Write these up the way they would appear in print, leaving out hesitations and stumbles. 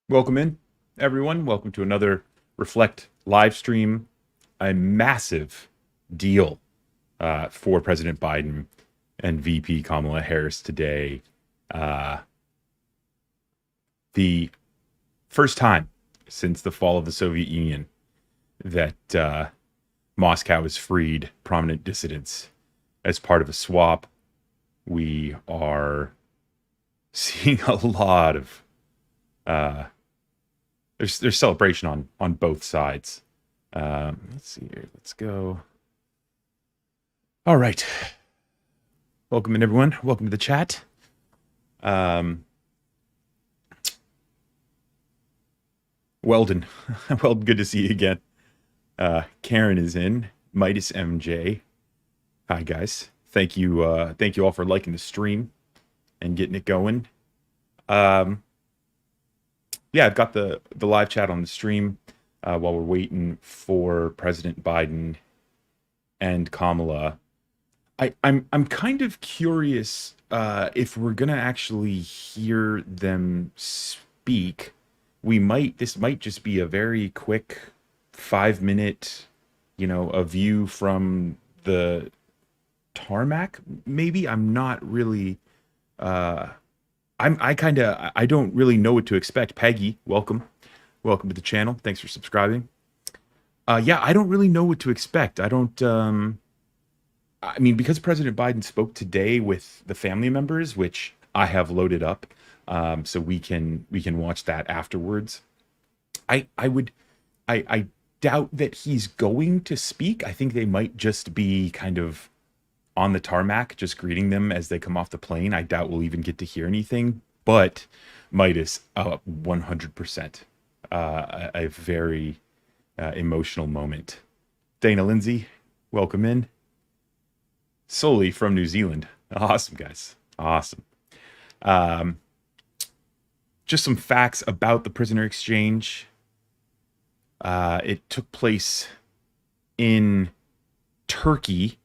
Welcome in, everyone. Welcome to another Reflect live stream. A massive deal for President Biden and VP Kamala Harris today. Uh, the first time since the fall of the Soviet Union that Moscow has freed prominent dissidents as part of a swap. We are seeing a lot of there's celebration on both sides. Let's see here. Let's go. All right. Welcome in, everyone. Welcome to the chat. Weldon, Weldon, good to see you again. Karen is in. Midas MJ. Hi guys. Thank you all for liking the stream and getting it going. Yeah, I've got the live chat on the stream while we're waiting for President Biden and Kamala. I'm kind of curious if we're gonna actually hear them speak. This might just be a very quick 5 minute, a view from the tarmac. Maybe I'm not really. I don't really know what to expect. Peggy, welcome to the channel. Thanks for subscribing. Yeah, I don't really know what to expect. I don't. I mean, because President Biden spoke today with the family members, which I have loaded up, so we can watch that afterwards. I doubt that he's going to speak. I think they might just be kind of on the tarmac, just greeting them as they come off the plane. I doubt we'll even get to hear anything. But Midas, 100%, a very emotional moment. Dana Lindsay, welcome in. Solely from New Zealand. Awesome, guys. Awesome. Just some facts about the prisoner exchange. It took place in Turkey.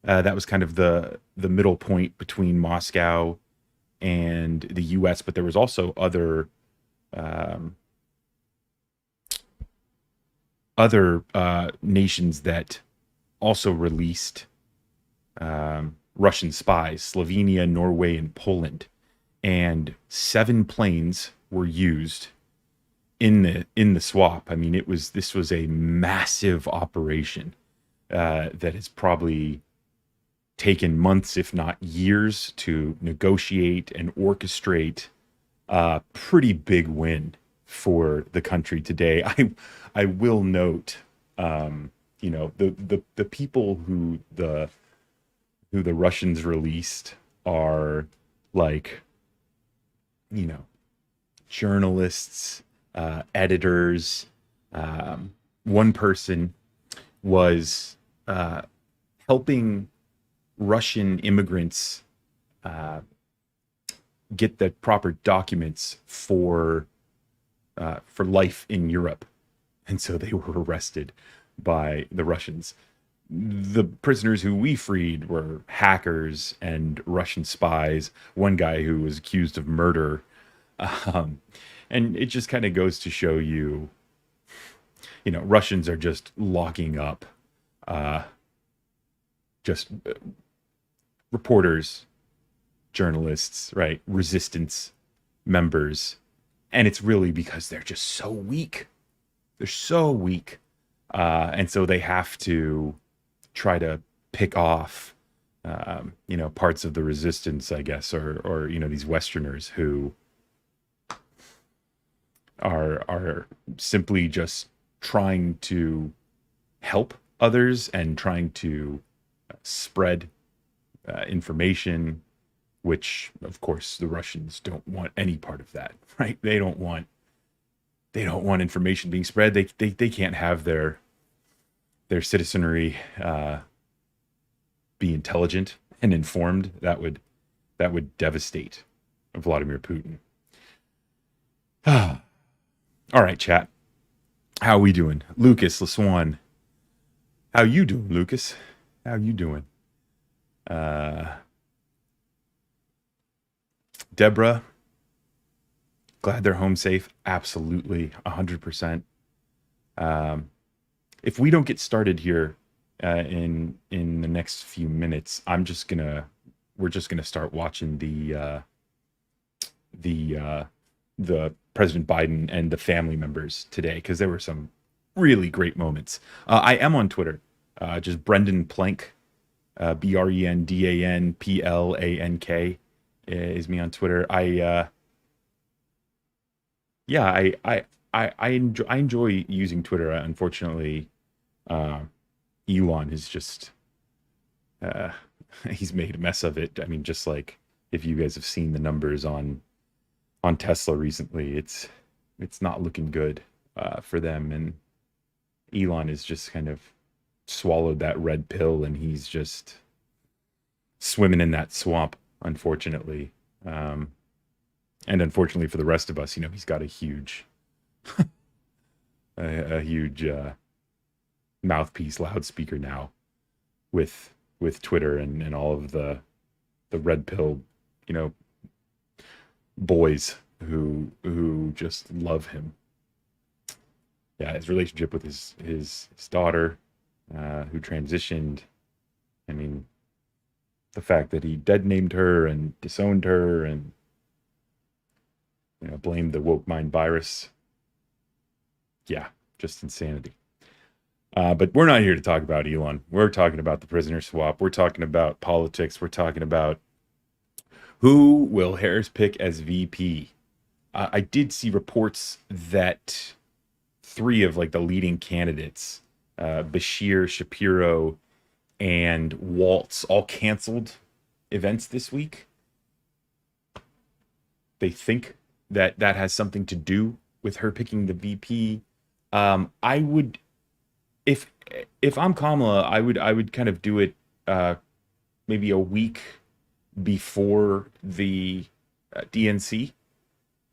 That was kind of the middle point between Moscow and the U.S., but there was also other nations that also released Russian spies: Slovenia, Norway, and Poland. And 7 planes were used in the swap. I mean, this was a massive operation that has probably taken months, if not years, to negotiate and orchestrate. A pretty big win for the country today. I will note, the people who the Russians released are like, journalists, editors. One person was helping Russian immigrants get the proper documents for life in Europe, and so they were arrested by the Russians. The prisoners who we freed were hackers and Russian spies. One guy who was accused of murder, and it just kind of goes to show you, Russians are just locking up just reporters, journalists, right? Resistance members. And it's really because they're just so weak. They're so weak. And so they have to try to pick off, parts of the resistance, I guess, or these Westerners who are simply just trying to help others and trying to spread information, which of course the Russians don't want any part of that, right? They don't want information being spread. They can't have their citizenry be intelligent and informed. That would devastate Vladimir Putin. All right, chat. How we doing? Lucas LaSwan. How you doing, Lucas? How you doing? Deborah, Glad they're home safe. Absolutely, 100%. If we don't get started here in the next few minutes, we're just gonna start watching the President Biden and the family members today, because there were some really great moments. I am on Twitter, just Brendan Plank, BrendanPlank is me on Twitter. I enjoy using Twitter. Unfortunately, Elon is just he's made a mess of it. I mean, just like if you guys have seen the numbers on Tesla recently, it's not looking good for them. And Elon is just kind of swallowed that red pill, and he's just swimming in that swamp, unfortunately. And unfortunately for the rest of us, he's got a huge a huge mouthpiece loudspeaker now with Twitter and all of the red pill, boys who just love him. Yeah, his relationship with his daughter, who transitioned. I mean, the fact that he dead named her and disowned her and blamed the woke mind virus. Yeah, just insanity. But we're not here to talk about Elon. We're talking about the prisoner swap. We're talking about politics. We're talking about who will Harris pick as VP. I did see reports that 3 of the leading candidates, Bashir, Shapiro, and Waltz, all canceled events this week. They think that has something to do with her picking the VP. I would, if I'm Kamala, I would kind of do it maybe a week before the DNC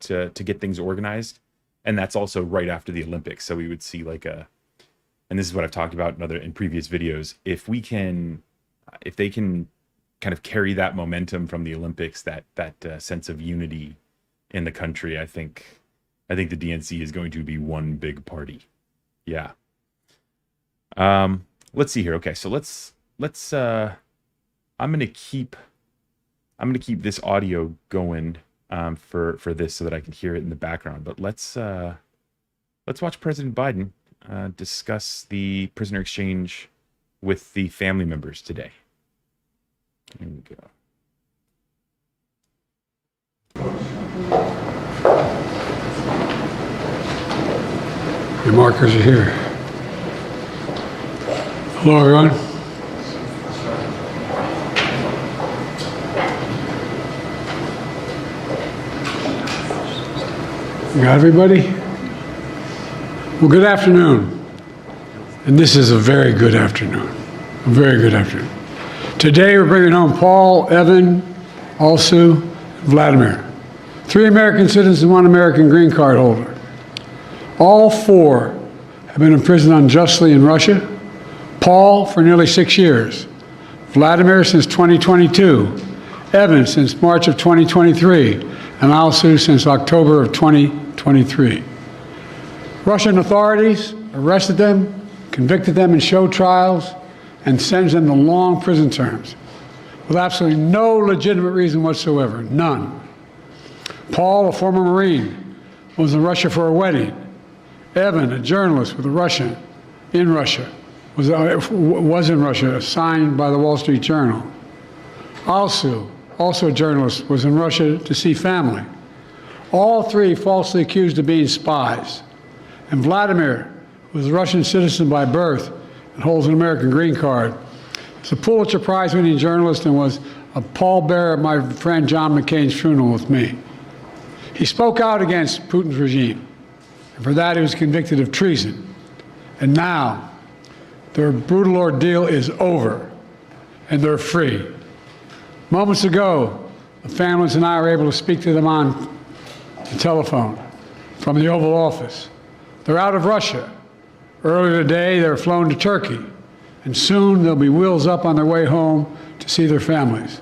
to get things organized, and that's also right after the Olympics. So we would see and this is what I've talked about in previous videos. If they can kind of carry that momentum from the Olympics, that sense of unity in the country, I think the DNC is going to be one big party. Yeah. Let's see here. Okay, so let's I'm gonna keep this audio going for this so that I can hear it in the background. But let's watch President Biden discuss the prisoner exchange with the family members today. Here we go. Your markers are here. Hello, everyone. You got everybody? Well, good afternoon. And this is a very good afternoon. A very good afternoon. Today, we're bringing home Paul, Evan, Alsu, and Vladimir. 3 American citizens and 1 American green card holder. All 4 have been imprisoned unjustly in Russia. Paul for nearly 6 years. Vladimir since 2022. Evan since March of 2023. And Alsu since October of 2023. Russian authorities arrested them, convicted them in show trials, and sentenced them to long prison terms with absolutely no legitimate reason whatsoever. None. Paul, a former Marine, was in Russia for a wedding. Evan, a journalist with a Russian in Russia, was in Russia, signed by the Wall Street Journal. Alsu, also a journalist, was in Russia to see family. All 3 falsely accused of being spies. And Vladimir was a Russian citizen by birth and holds an American green card. He's a Pulitzer Prize-winning journalist and was a pallbearer at my friend John McCain's funeral with me. He spoke out against Putin's regime, and for that he was convicted of treason. And now, their brutal ordeal is over, and they're free. Moments ago, the families and I were able to speak to them on the telephone from the Oval Office. They're out of Russia. Earlier today, they were flown to Turkey, and soon they'll be wheels up on their way home to see their families.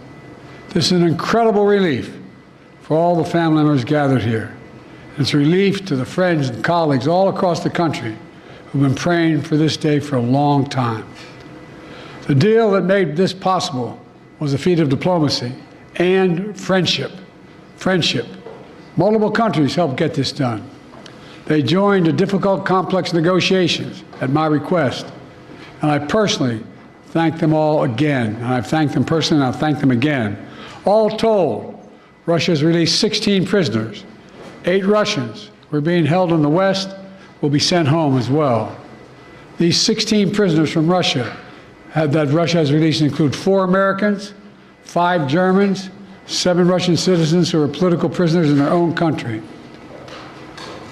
This is an incredible relief for all the family members gathered here. It's a relief to the friends and colleagues all across the country who've been praying for this day for a long time. The deal that made this possible was a feat of diplomacy and friendship. Friendship. Multiple countries helped get this done. They joined the difficult, complex negotiations at my request, and I personally thank them all again. And I've thanked them personally, and I'll thank them again. All told, Russia has released 16 prisoners. 8 Russians who are being held in the West will be sent home as well. These 16 prisoners from Russia that Russia has released include 4 Americans, 5 Germans, 7 Russian citizens who are political prisoners in their own country.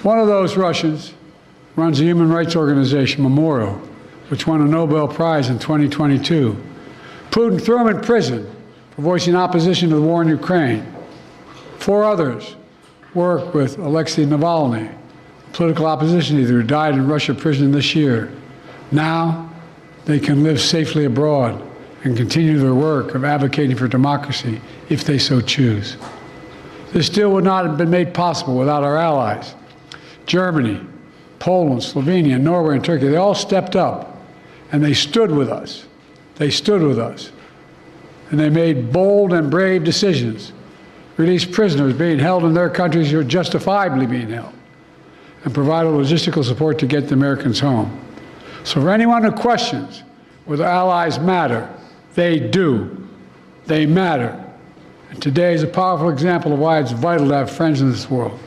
One of those Russians runs a human rights organization, Memorial, which won a Nobel Prize in 2022. Putin threw him in prison for voicing opposition to the war in Ukraine. 4 others worked with Alexei Navalny, a political opposition leader who died in Russia prison this year. Now they can live safely abroad and continue their work of advocating for democracy if they so choose. This deal would not have been made possible without our allies. Germany, Poland, Slovenia, Norway, and Turkey, they all stepped up and they stood with us. They stood with us. And they made bold and brave decisions, released prisoners being held in their countries who are justifiably being held, and provided logistical support to get the Americans home. So for anyone who questions whether allies matter, they do. They matter. And today is a powerful example of why it's vital to have friends in this world.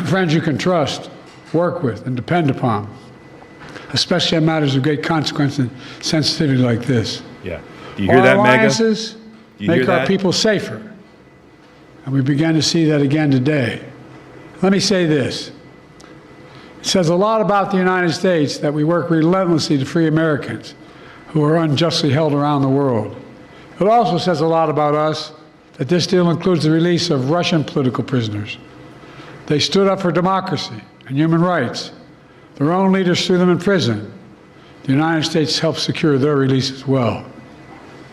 Friends you can trust, work with, and depend upon, especially on matters of great consequence and sensitivity like this. Yeah. Do you hear that, Mega? Alliances make our people safer. And we began to see that again today. Let me say this. It says a lot about the United States that we work relentlessly to free Americans who are unjustly held around the world. It also says a lot about us that this deal includes the release of Russian political prisoners. They stood up for democracy and human rights. Their own leaders threw them in prison. The United States helped secure their release as well.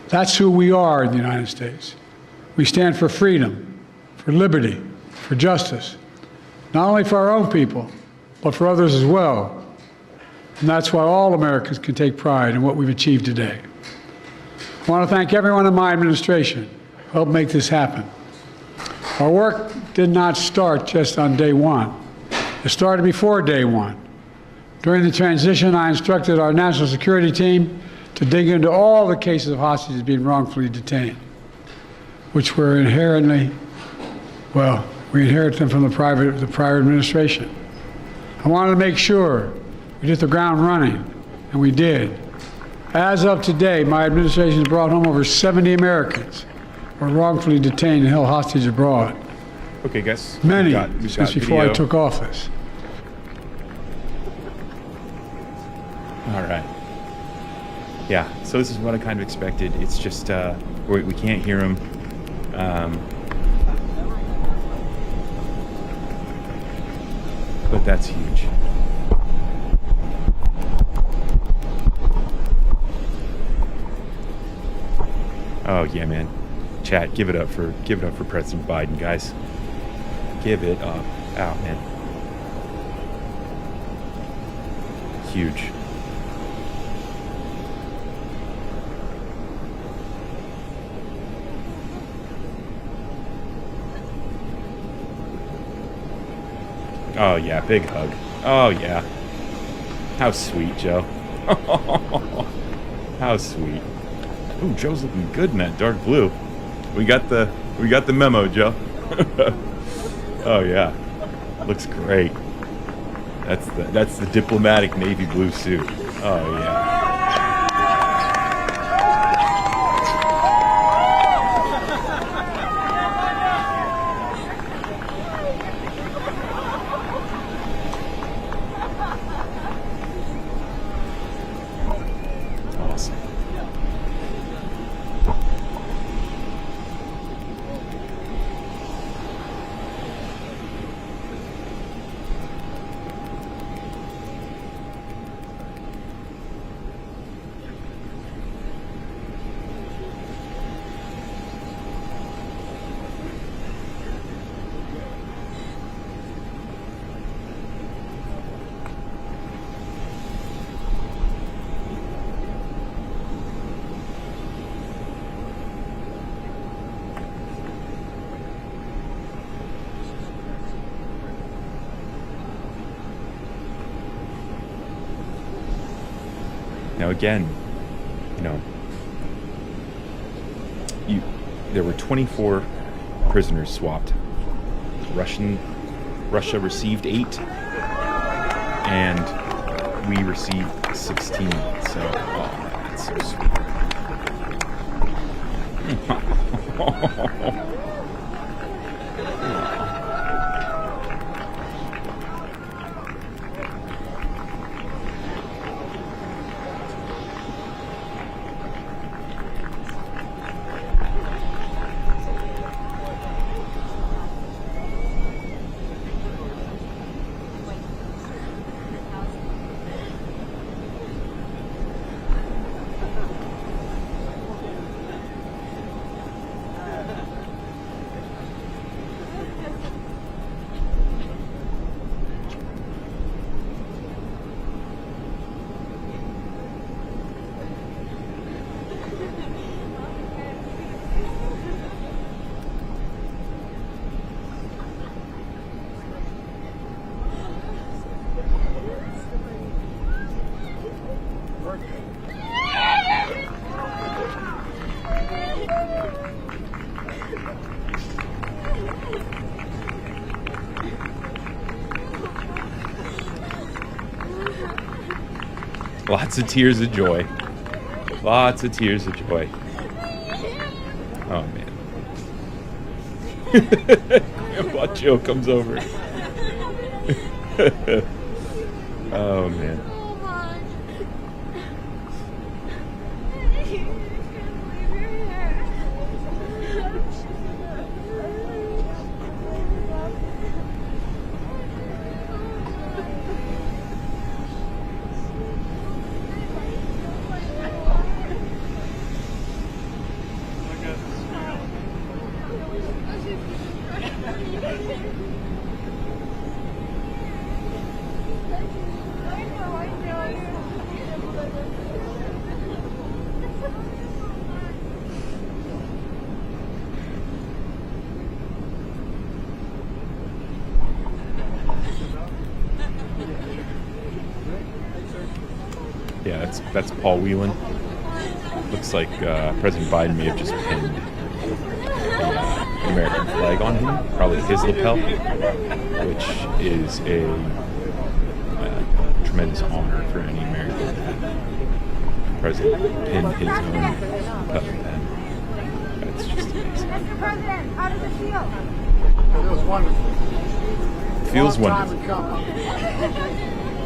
That's who we are in the United States. We stand for freedom, for liberty, for justice, not only for our own people, but for others as well. And that's why all Americans can take pride in what we've achieved today. I want to thank everyone in my administration who helped make this happen. Our work did not start just on day one. It started before day one. During the transition, I instructed our national security team to dig into all the cases of hostages being wrongfully detained, which were inherently, well, we inherited them from the prior administration. I wanted to make sure we hit the ground running, and we did. As of today, my administration has brought home over 70 Americans who were wrongfully detained and held hostage abroad. Okay, guys. Many we've got since before I video. took office. All right. Yeah, so this is what I kind of expected. It's just, we can't hear him. But that's huge. Oh yeah, man. Chat, give it up for President Biden, guys. Give it up. Oh man. Huge. Oh yeah, big hug. Oh yeah. How sweet, Joe. How sweet. Ooh, Joe's looking good in that dark blue. We got the memo, Joe. Oh yeah. Looks great. That's the diplomatic navy blue suit. Oh yeah. Awesome. Now again, you know, there were 24 prisoners swapped. Russia received 8, and we received 16. So, oh, that's so sweet. Lots of tears of joy. Lots of tears of joy. Oh, man. Grandpa Joe comes over. Oh, man. Yeah, that's Paul Whelan. Looks like President Biden may have just pinned the American flag on him, probably his lapel, which is a tremendous honor for any American. The president pinned his own lapel pin. That's just amazing. Mr. President, how does it feel? It was wonderful. Feels Long time wonderful. in coming.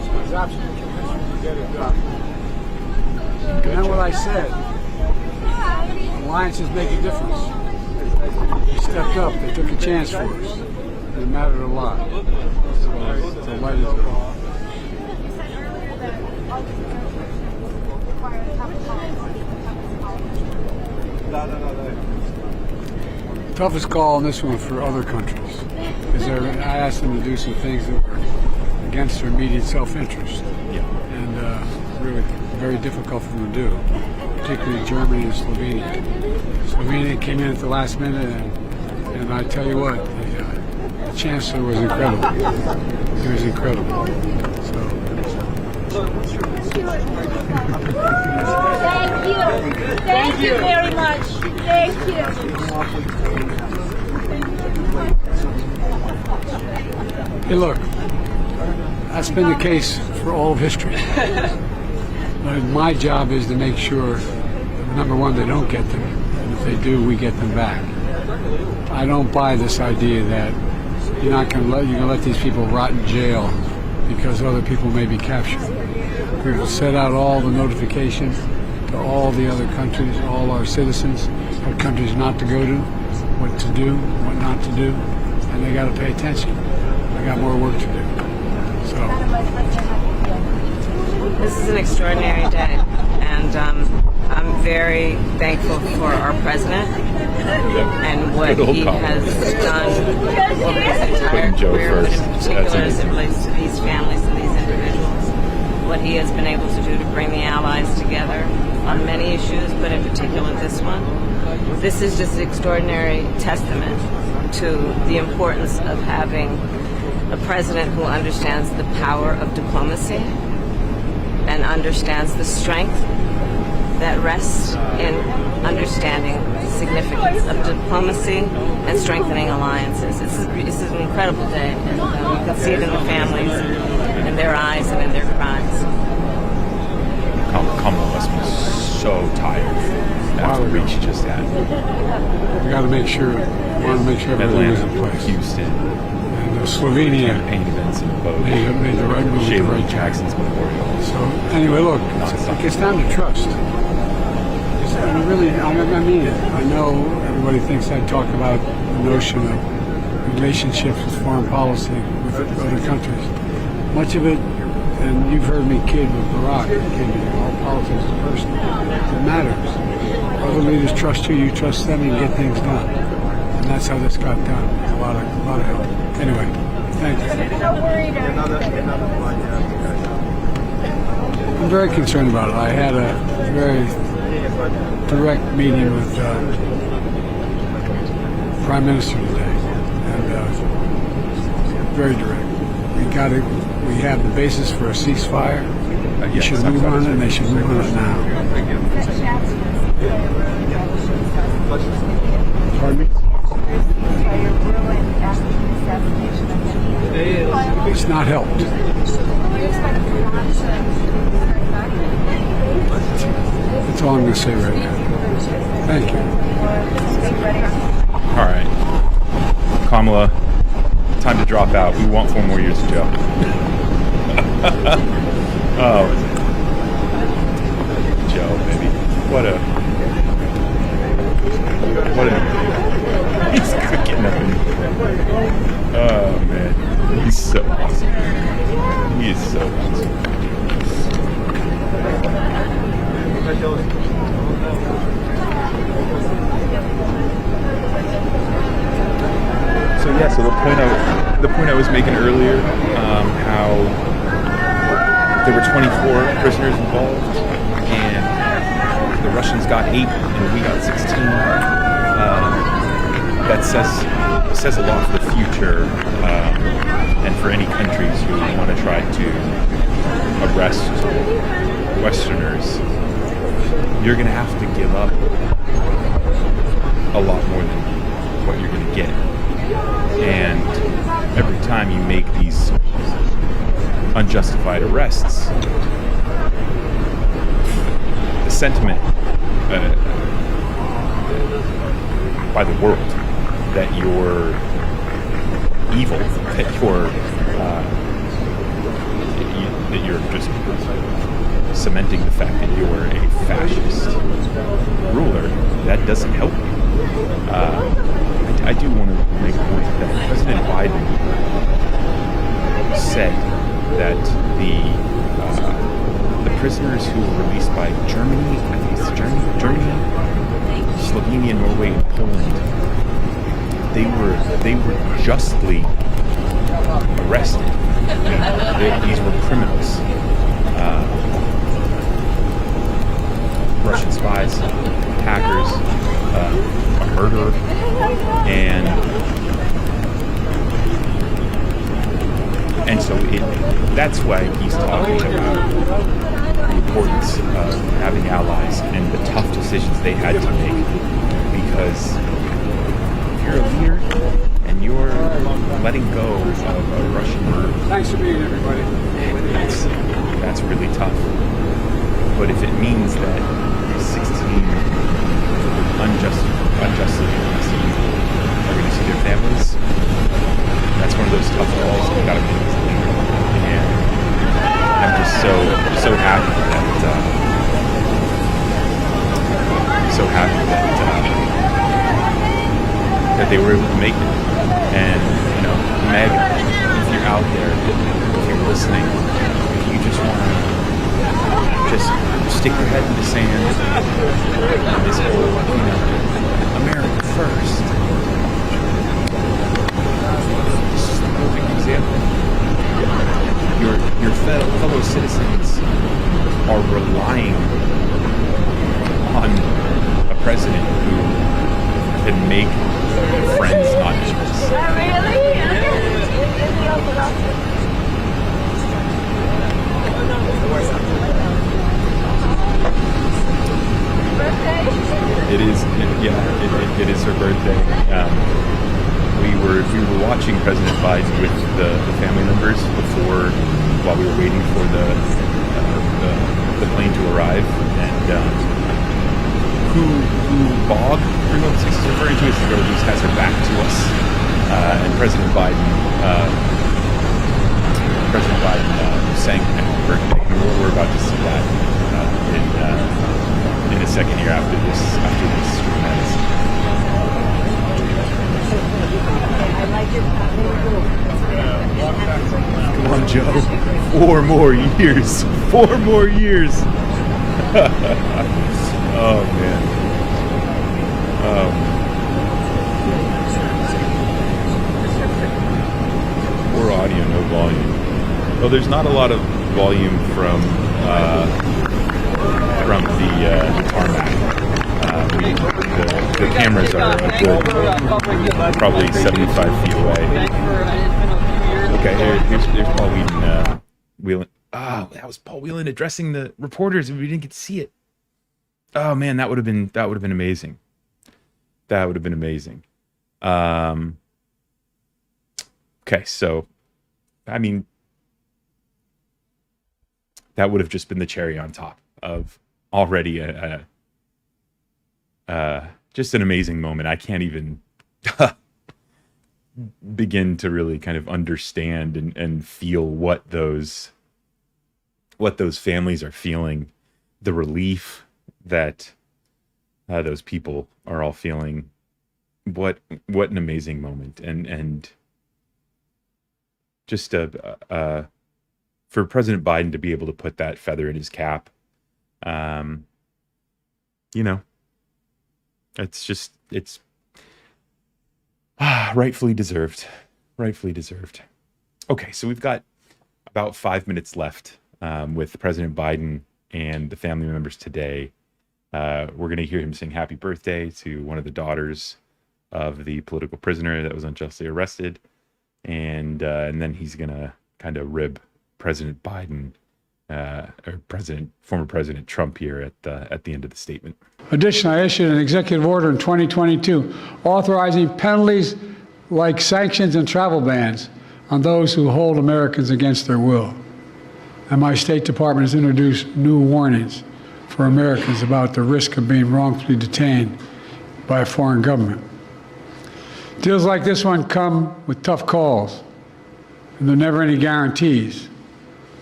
So I was absolutely convinced we could get it done. Good And what job. I said, alliances make a difference. They stepped up. They took a chance for us. And it mattered a lot. So delighted. You said earlier that all these negotiations require a tough policy. Toughest call on this one for other countries is I asked them to do some things that were against their immediate self-interest. Yeah. And really very difficult for them to do, particularly Germany and Slovenia. Slovenia came in at the last minute, and I tell you what, the chancellor was incredible. He was incredible. So. Thank you very much. Thank you. Hey, look, that's been the case for all of history. My job is to make sure, number one, they don't get them, and if they do, we get them back. I don't buy this idea that you're going to let these people rot in jail because other people may be captured. We will set out all the notification to all the other countries, all our citizens, what countries not to go to, what to do, what not to do, and they got to pay attention. I got more work to do. So. This is an extraordinary day, and I'm very thankful for our president and what he has done over his entire Putting Joe career, but first. in particular That's as it amazing. relates to these families and these individuals, what he has been able to do to bring the allies together on many issues, but in particular this one. This is just an extraordinary testament to the importance of having a president who understands the power of diplomacy and and understands the strength that rests in understanding the significance of diplomacy and strengthening alliances. This is an incredible day, and you can see it in the families, in their eyes, and in their cries. Kamala must be so tired after the reach she just had. We got to make sure. Want to make sure everything is in Atlanta, place. Houston, And Slovenia campaign events in both. made the right move. at the Shayla right time. Jackson's memorial. So anyway, look, Nonstop. it gets down to trust. I mean it. I know everybody thinks I talk about the notion of relationships with foreign policy with other countries. Much of it, and you've heard me kid with Barack, all politics is personal. It matters. Other leaders trust you trust them, and get things done. And that's how this got done. A lot of help. Anyway, thank you. I'm very concerned about it. I had a very direct meeting with Prime Minister today, and very direct. We have the basis for a ceasefire. You Yes, should talk move about on it. it, and they should move on it now. Pardon me? It's not helped. That's all I'm going to say right now. Thank you. All right, Kamala, time to drop out. We want 4 more years of jail. Oh, Joe, baby, what a he's cooking up. Oh man, he's so awesome. He is so awesome. So yeah, so the point I was making earlier, how there were 24 prisoners involved, and the Russians got 8, and we got 16. That says a lot for the future, and for any countries who want to try to arrest Westerners. You're going to have to give up a lot more than what you're going to get. And every time you make these unjustified arrests, the sentiment by the world that you're evil, that you're just cementing the fact that you're a fascist ruler, that doesn't help you. I do want to make a point that President Biden said that the prisoners who were released by Germany, I think it's Germany, Slovenia, Norway, and Poland, they were justly arrested. These were criminals, Russian spies, hackers, a murderer, and so that's why he's talking about the importance of having allies and the tough decisions they had to make. Because if you're a leader and you're letting go of a Russian murderer, Thanks for being here, everybody. that's really tough. But if it means that 16 unjustly arrested people are going to see their families, that's one of those tough calls that you got to make as a leader. And I'm just so happy that they were able to make it. And Meg, if you're out there, if you're listening, if you just want to just stick your head in the sand on this whole, America first. This is the perfect example. Your fellow citizens are relying on a president who can make friends, not enemies. Really? President Biden with the family members while we were waiting for the plane to arrive, and who Bog, Bruno the Six is referring to, or at least has her back to us, and President Biden sang happy birthday. And we're about to see that in a second here after this stream ends. Come on, Joe. 4 more years. 4 more years. Oh, man. Poor audio, no volume. Well, there's not a lot of volume from the tarmac. The cameras are a good, probably 75 feet away. Okay, here's Paul Whelan. Oh, that was Paul Whelan addressing the reporters, and we didn't get to see it. Oh man, that would have been amazing. That would have been amazing. Okay, so I mean, that would have just been the cherry on top of already just an amazing moment. I can't even begin to really kind of understand and feel what those families are feeling, the relief that those people are all feeling. What an amazing moment, and just for President Biden to be able to put that feather in his cap, it's rightfully deserved. Okay, so we've got about 5 minutes left with President Biden and the family members today. We're going to hear him sing happy birthday to one of the daughters of the political prisoner that was unjustly arrested. And then he's going to kind of rib President Biden or former President Trump here at the end of the statement. Additionally, I issued an executive order in 2022 authorizing penalties like sanctions and travel bans on those who hold Americans against their will. And my State Department has introduced new warnings for Americans about the risk of being wrongfully detained by a foreign government. Deals like this one come with tough calls, and there are never any guarantees.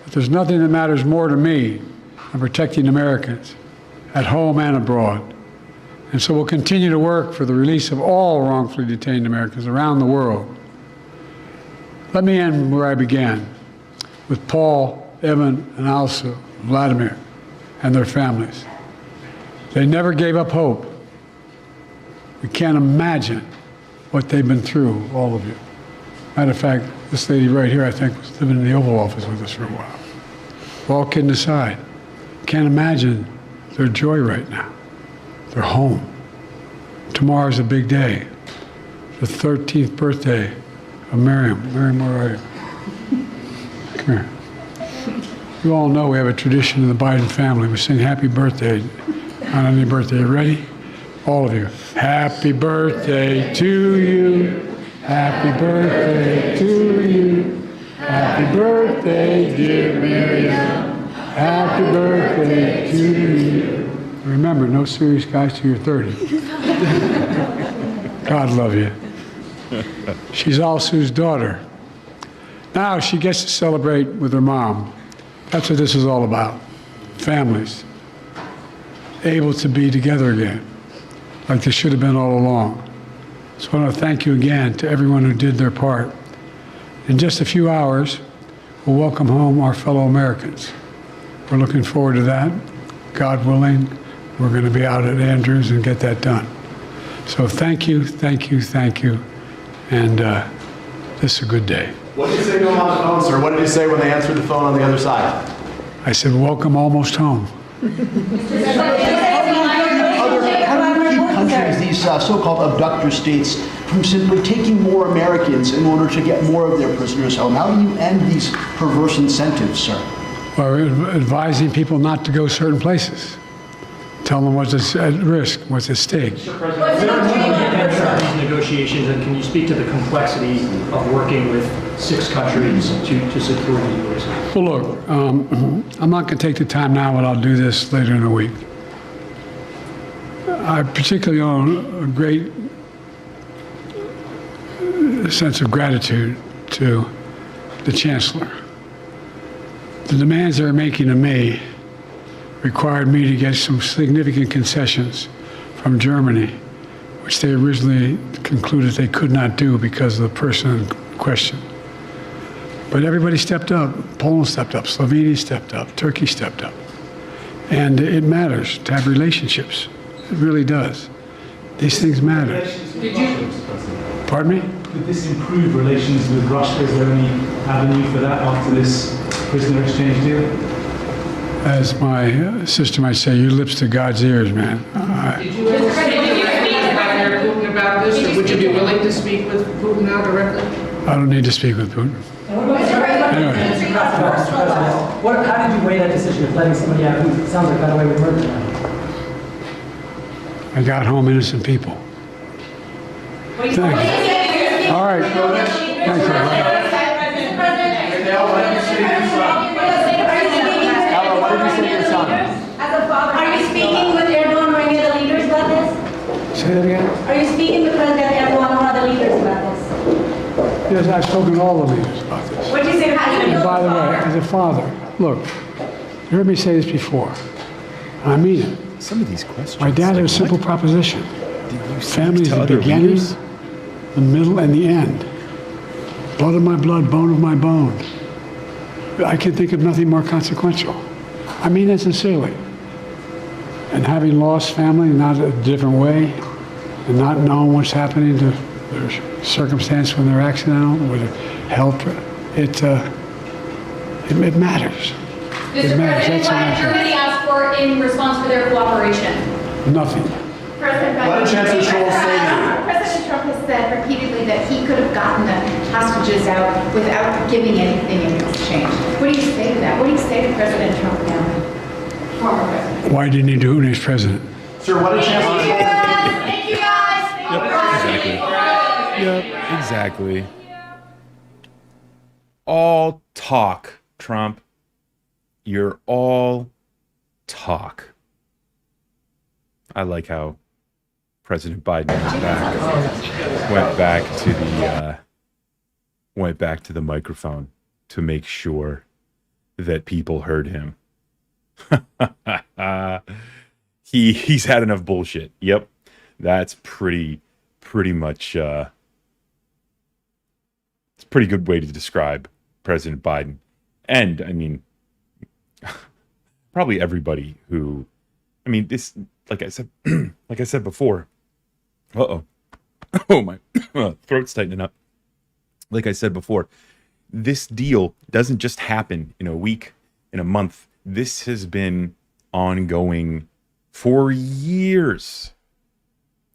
But there's nothing that matters more to me than protecting Americans at home and abroad. And so we'll continue to work for the release of all wrongfully detained Americans around the world. Let me end where I began, with Paul, Evan, and also Vladimir and their families. They never gave up hope. We can't imagine what they've been through, all of you. Matter of fact, this lady right here, I think, was living in the Oval Office with us for a while. All kidding aside, can't imagine their joy right now. They're home. Tomorrow's a big day. The 13th birthday of Miriam. Miriam, where are you? Come here. You all know we have a tradition in the Biden family. We sing happy birthday on any birthday. You ready? All of you. Happy birthday to you. Happy birthday to you. Happy birthday, dear Miriam. Happy birthday to you. Remember, no serious guys till you're 30. God love you. She's Alsu's daughter. Now she gets to celebrate with her mom. That's what this is all about. Families able to be together again, like they should have been all along. So I want to thank you again to everyone who did their part. In just a few hours, we'll welcome home our fellow Americans. We're looking forward to that. God willing, we're going to be out at Andrews and get that done. So thank you, thank you, thank you. And this is a good day. What did you say to them on the phone, sir? What did you say when they answered the phone on the other side? I said, welcome almost home. How do you keep countries, these so-called abductor states, from simply taking more Americans in order to get more of their prisoners home? How do you end these perverse incentives, sir? Well, we're advising people not to go certain places. tell them what's at risk, what's at stake. Mr. President, where are you at these negotiations, and can you speak to the complexity of working with 6 countries to secure these releases? Well, look, I'm not going to take the time now, but I'll do this later in the week. I particularly own a great sense of gratitude to the Chancellor. The demands they're making of me required me to get some significant concessions from Germany, which they originally concluded they could not do because of the person in question. But everybody stepped up. Poland stepped up, Slovenia stepped up, Turkey stepped up. And it matters to have relationships. It really does. These things matter. Pardon me? Could this improve relations with Russia? Is there any avenue for that after this prisoner exchange deal? As my sister might say, your lips to God's ears, man. Did you ever speak to Vladimir Putin about this, or would you be willing to speak with Putin now directly? I don't need to speak with Putin. Anyway, How did you weigh that decision of letting somebody out who sounds like got away with murder now? I got home innocent people. Thank you. All right. Thank you. Are you speaking with Erdogan or any of the leaders about this? Say that again? Are you speaking with President Erdogan or other leaders about this? Yes, I've spoken to all the leaders about this. What do you say? How do you And feel? by the way, as a father, look, you heard me say this before. I mean it. Some of these questions. My dad had a simple proposition. Family is the beginning, the middle, and the end. Blood of my blood, bone of my bone. I can think of nothing more consequential. I mean that sincerely. And having lost family, not a different way, and not knowing what's happening to their circumstance when they're accidental, with health, it matters. Mr. President, what did Germany ask for in response for their cooperation? Nothing. President Let a Chancellor Scholz say that. President Trump has said repeatedly that he could have gotten the hostages out without giving anything in exchange. What do you say to that? What do you say to President Trump now? Former president. Why didn't he do it when he was president? Sir, what did Chancellor Scholz Thank you, guys. Thank you, guys. Yep, exactly. All talk, Trump. You're all talk. I like how President Biden went back to the microphone to make sure that people heard him. He's had enough bullshit. Yep, that's pretty much. It's a pretty good way to describe President Biden, and I mean, probably everybody who, I mean, this, like I said before. Oh, my throat's tightening up. Like I said before, this deal doesn't just happen in a week, in a month. This has been ongoing for years.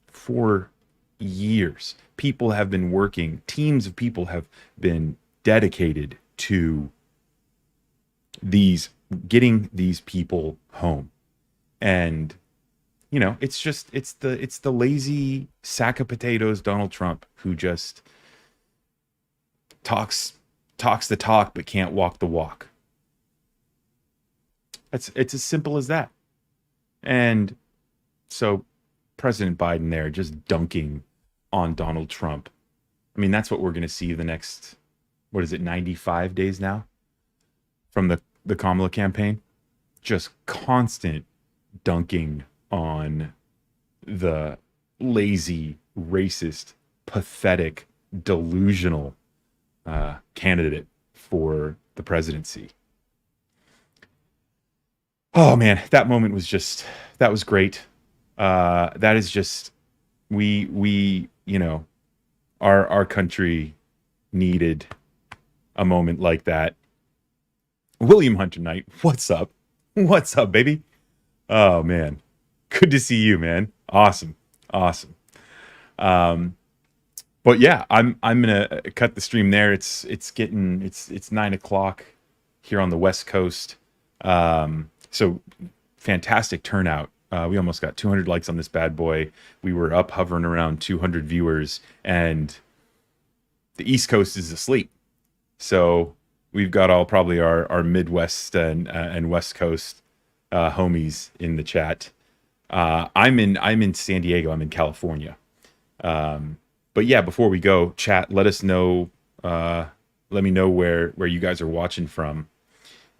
For years. People have been working, teams of people have been dedicated to getting these people home. And you know, it's the lazy sack of potatoes Donald Trump who just talks the talk but can't walk the walk. It's as simple as that. And so President Biden there just dunking on Donald Trump. I mean, that's what we're going to see the next, 95 days now from the Kamala campaign. Just constant dunking on the lazy, racist, pathetic, delusional candidate for the presidency. Oh man, that moment was that was great. That is just, we you know, our country needed a moment like that. William Hunter Knight, what's up? What's up, baby? Oh man, good to see you, man. Awesome. But yeah, I'm gonna cut the stream there. It's 9:00 here on the West Coast. So fantastic turnout We almost got 200 likes on this bad boy. We were up hovering around 200 viewers, and the East Coast is asleep. So we've got probably our Midwest and West Coast homies in the chat. I'm in San Diego. I'm in California. But yeah, before we go, chat, let us know. Let me know where you guys are watching from.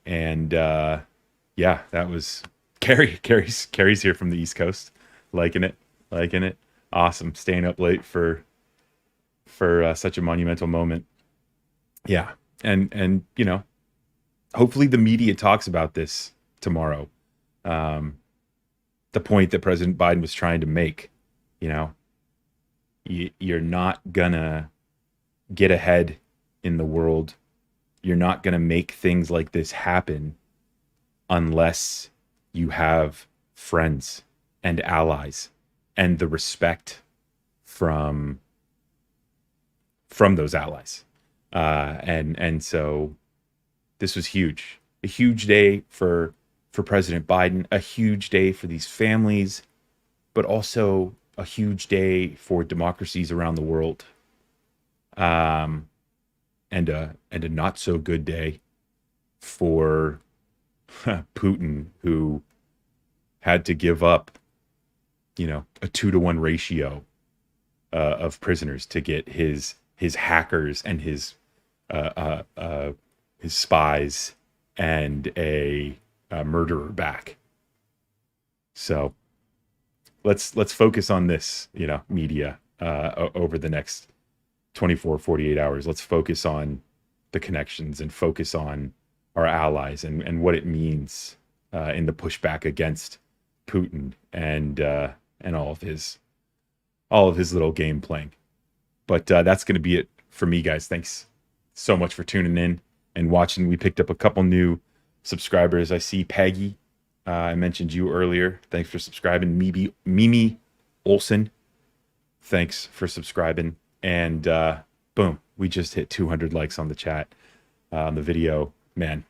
And yeah, that was Carrie's here from the East Coast, liking it. Awesome, staying up late for such a monumental moment. Yeah, and you know, hopefully the media talks about this tomorrow. The point that President Biden was trying to make, you know, you're not gonna get ahead in the world. You're not gonna make things like this happen unless you have friends and allies and the respect from those allies. And so this was huge. A huge day for President Biden, a huge day for these families, but also a huge day for democracies around the world. And a not so good day for Putin, who had to give up, you know, a 2-to-1 ratio of prisoners to get his hackers and his spies and a murderer back. So let's focus on this, you know, media over the next 24, 48 hours. Let's focus on the connections and focus on our allies and what it means in the pushback against Putin and all of his little game playing. But that's going to be it for me, guys. Thanks so much for tuning in and watching. We picked up a couple new subscribers. I see Peggy. I mentioned you earlier. Thanks for subscribing. Mimi Olson. Thanks for subscribing. And boom, we just hit 200 likes on the chat, on the video. Man,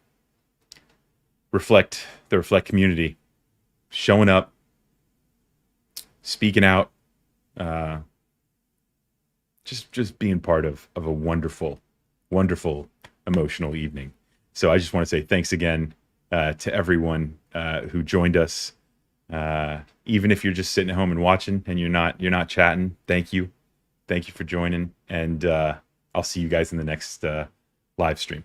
the Reflect community, showing up, speaking out, just being part of a wonderful, wonderful, emotional evening. So I just want to say thanks again to everyone who joined us. Even if you're just sitting at home and watching and you're not chatting, thank you for joining. And I'll see you guys in the next live stream.